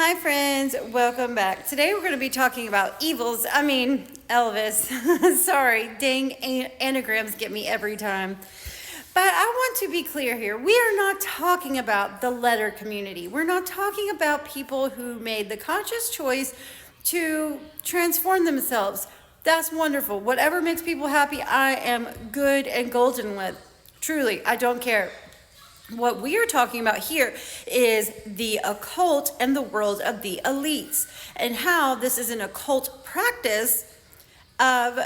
Hi friends, welcome back. Today we're going to be talking about Elvis. Sorry, dang anagrams get me every time. But I want to be clear here. We are not talking about the letter community. We're not talking about people who made the conscious choice to transform themselves. That's wonderful. Whatever makes people happy, I am good and golden with. Truly, I don't care. What we are talking about here is the occult and the world of the elites, and how this is an occult practice of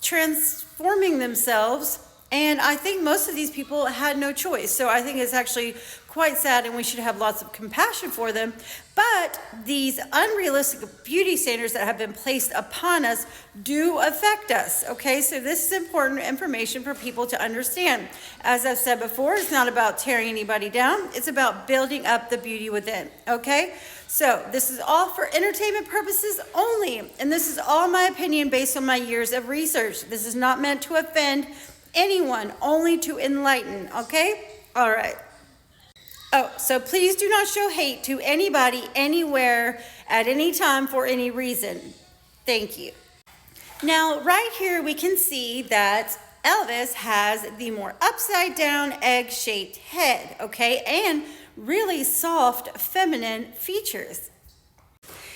transforming themselves. And I think most of these people had no choice. So I think it's actually quite sad, and we should have lots of compassion for them. But these unrealistic beauty standards that have been placed upon us do affect us, okay? So this is important information for people to understand. As I've said before, it's not about tearing anybody down. It's about building up the beauty within, okay? So this is all for entertainment purposes only. And this is all my opinion based on my years of research. This is not meant to offend anyone, only to enlighten, okay? All right. Oh, so please do not show hate to anybody, anywhere, at any time, for any reason. Thank you. Now, right here we can see that Elvis has the more upside down egg-shaped head, okay? And really soft feminine features.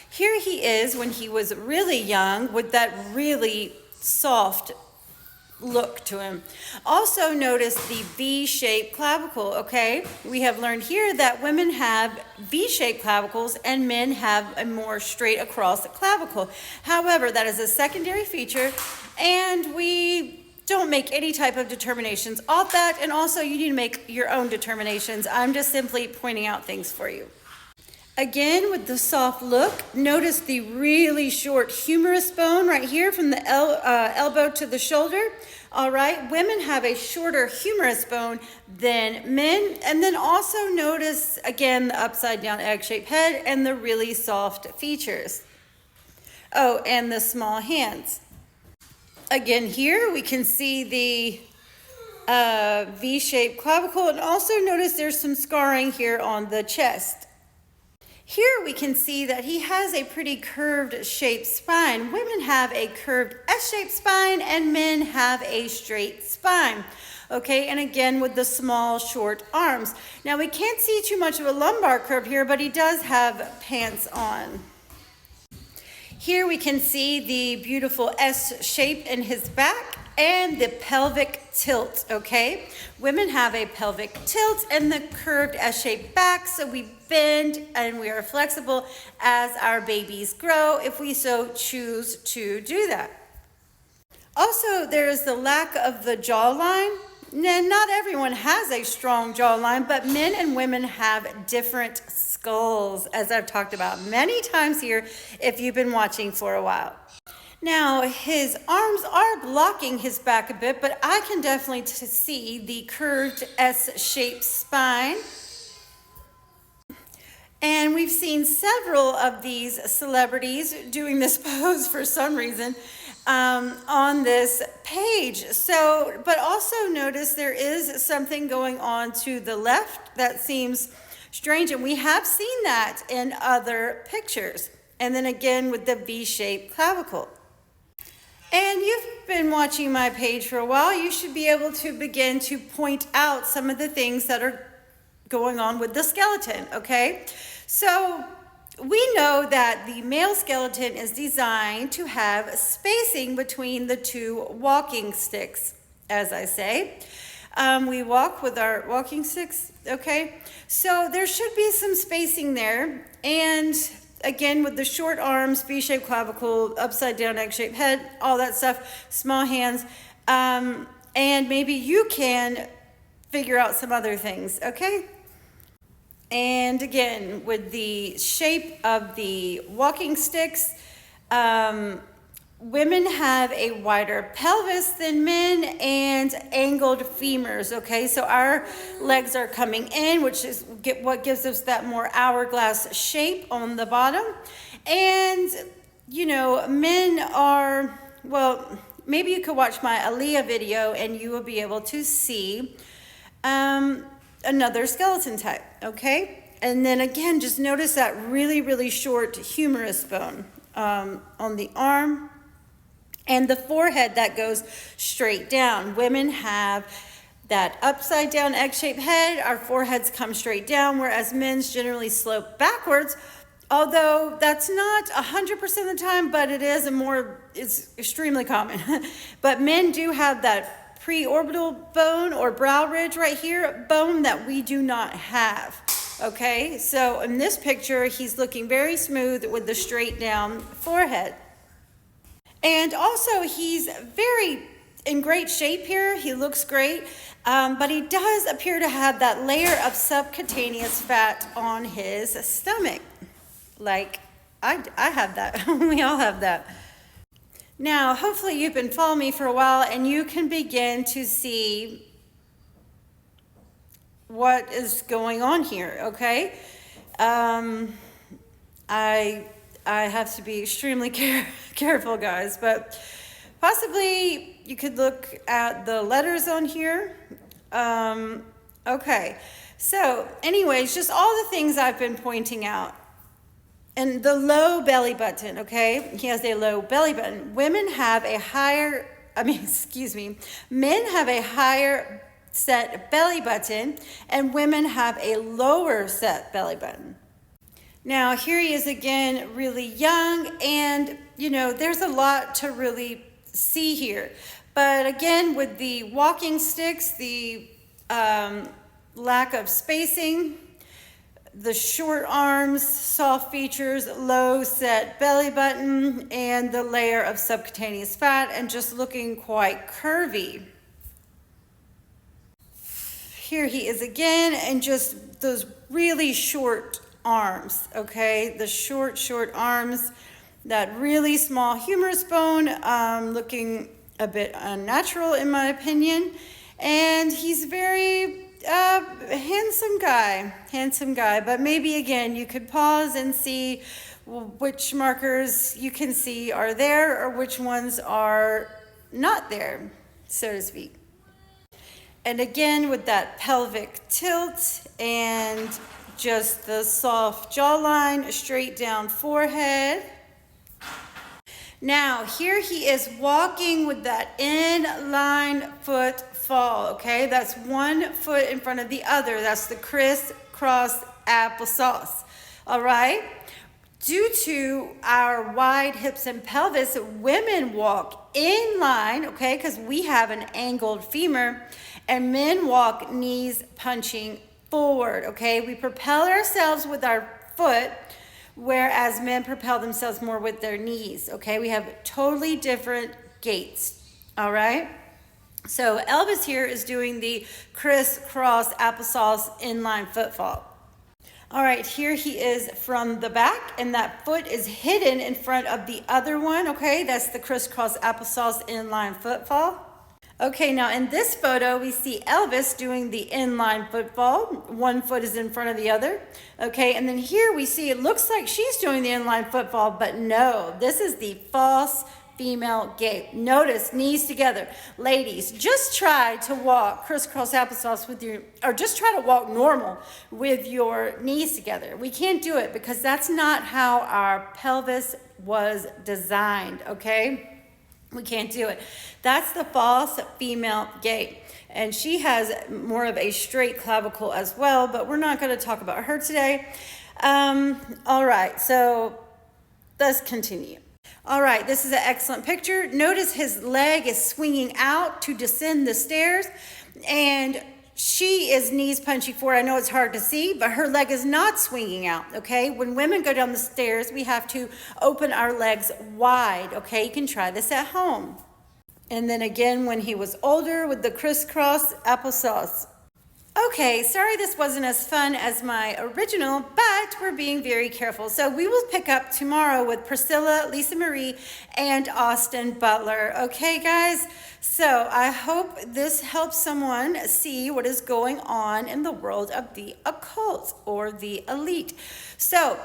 Here he is when he was really young with that really soft look to him. Also notice the V-shaped clavicle, okay? We have learned here that women have V-shaped clavicles and men have a more straight across clavicle. However, that is a secondary feature, and we don't make any type of determinations off that, and also you need to make your own determinations. I'm just simply pointing out things for you. Again, with the soft look, notice the really short humerus bone right here from the elbow to the shoulder. All right, women have a shorter humerus bone than men. And then also notice, again, the upside down egg-shaped head and the really soft features. Oh, and the small hands. Again, here we can see the V-shaped clavicle, and also notice there's some scarring here on the chest. Here we can see that he has a pretty curved shaped spine. Women have a curved S-shaped spine and men have a straight spine. Okay, and again with the small short arms. Now we can't see too much of a lumbar curve here, but he does have pants on. Here we can see the beautiful S shape in his back and the pelvic tilt, okay? Women have a pelvic tilt and the curved S-shaped back, so we bend and we are flexible as our babies grow if we so choose to do that. Also, there is the lack of the jawline. Not everyone has a strong jawline, but men and women have different skulls, as I've talked about many times here if you've been watching for a while. Now, his arms are blocking his back a bit, but I can definitely see the curved S-shaped spine. And we've seen several of these celebrities doing this pose for some reason on this page. So, but also notice there is something going on to the left that seems strange, and we have seen that in other pictures. And then again with the V-shaped clavicle. And you've been watching my page for a while, you should be able to begin to point out some of the things that are going on with the skeleton, okay? So we know that the male skeleton is designed to have spacing between the two walking sticks, as I say. We walk with our walking sticks, okay? So there should be some spacing there, and again, with the short arms, V-shaped clavicle, upside down egg-shaped head, all that stuff, small hands, and maybe you can figure out some other things, okay? And again, with the shape of the walking sticks, women have a wider pelvis than men and angled femurs, okay? So our legs are coming in, which is what gives us that more hourglass shape on the bottom. And, you know, men are, well, maybe you could watch my Aaliyah video and you will be able to see another skeleton type, okay? And then again, just notice that really, really short humerus bone on the arm and the forehead that goes straight down. Women have that upside down egg-shaped head. Our foreheads come straight down, whereas men's generally slope backwards. Although that's not 100% of the time, but it is it's extremely common. But men do have that preorbital bone or brow ridge right here, bone that we do not have. Okay, so in this picture, he's looking very smooth with the straight down forehead. And also he's in great shape here. He looks great, but he does appear to have that layer of subcutaneous fat on his stomach. Like I have that. We all have that. Now, hopefully you've been following me for a while and you can begin to see what is going on here, okay? I have to be extremely careful, guys, but possibly you could look at the letters on here. Okay, so anyways, just all the things I've been pointing out. And the low belly button, okay? He has a low belly button. Men have a higher set belly button, and women have a lower set belly button. Now, here he is again, really young, and there's a lot to really see here. But again, with the walking sticks, the lack of spacing, the short arms, soft features, low set belly button, and the layer of subcutaneous fat, and just looking quite curvy. Here he is again, and just those really short arms, okay? The short arms, that really small humerus bone, looking a bit unnatural in my opinion. And he's very handsome guy, but maybe again you could pause and see which markers you can see are there or which ones are not there, so to speak. And again, with that pelvic tilt and just the soft jawline, straight down forehead. Now, here he is walking with that inline foot fall, okay? That's one foot in front of the other. That's the crisscross applesauce, all right? Due to our wide hips and pelvis, women walk in line, okay, because we have an angled femur, and men walk knees punching forward, okay? We propel ourselves with our foot, whereas men propel themselves more with their knees, okay? We have totally different gaits, all right? So Elvis here is doing the crisscross applesauce inline foot fall. All right, here he is from the back, and that foot is hidden in front of the other one, okay? That's the crisscross applesauce inline foot fall. Okay, now in this photo, we see Elvis doing the inline football. One foot is in front of the other. Okay, and then here we see it looks like she's doing the inline football, but no, this is the false female gait. Notice knees together. Ladies, just try to walk crisscross applesauce or just try to walk normal with your knees together. We can't do it because that's not how our pelvis was designed, okay? We can't do it. That's the false female gait. And she has more of a straight clavicle as well, but we're not going to talk about her today. All right, so let's continue. All right, this is an excellent picture. Notice his leg is swinging out to descend the stairs, and she is knees punching forward. I know it's hard to see, but her leg is not swinging out, okay? When women go down the stairs, we have to open our legs wide, okay? You can try this at home. And then again, when he was older with the crisscross applesauce. Okay, sorry this wasn't as fun as my original, but we're being very careful. So we will pick up tomorrow with Priscilla, Lisa Marie, and Austin Butler. Okay, guys? So I hope this helps someone see what is going on in the world of the occult or the elite. So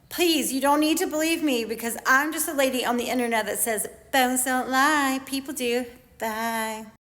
please, you don't need to believe me because I'm just a lady on the internet that says, bones don't lie, people do. Bye.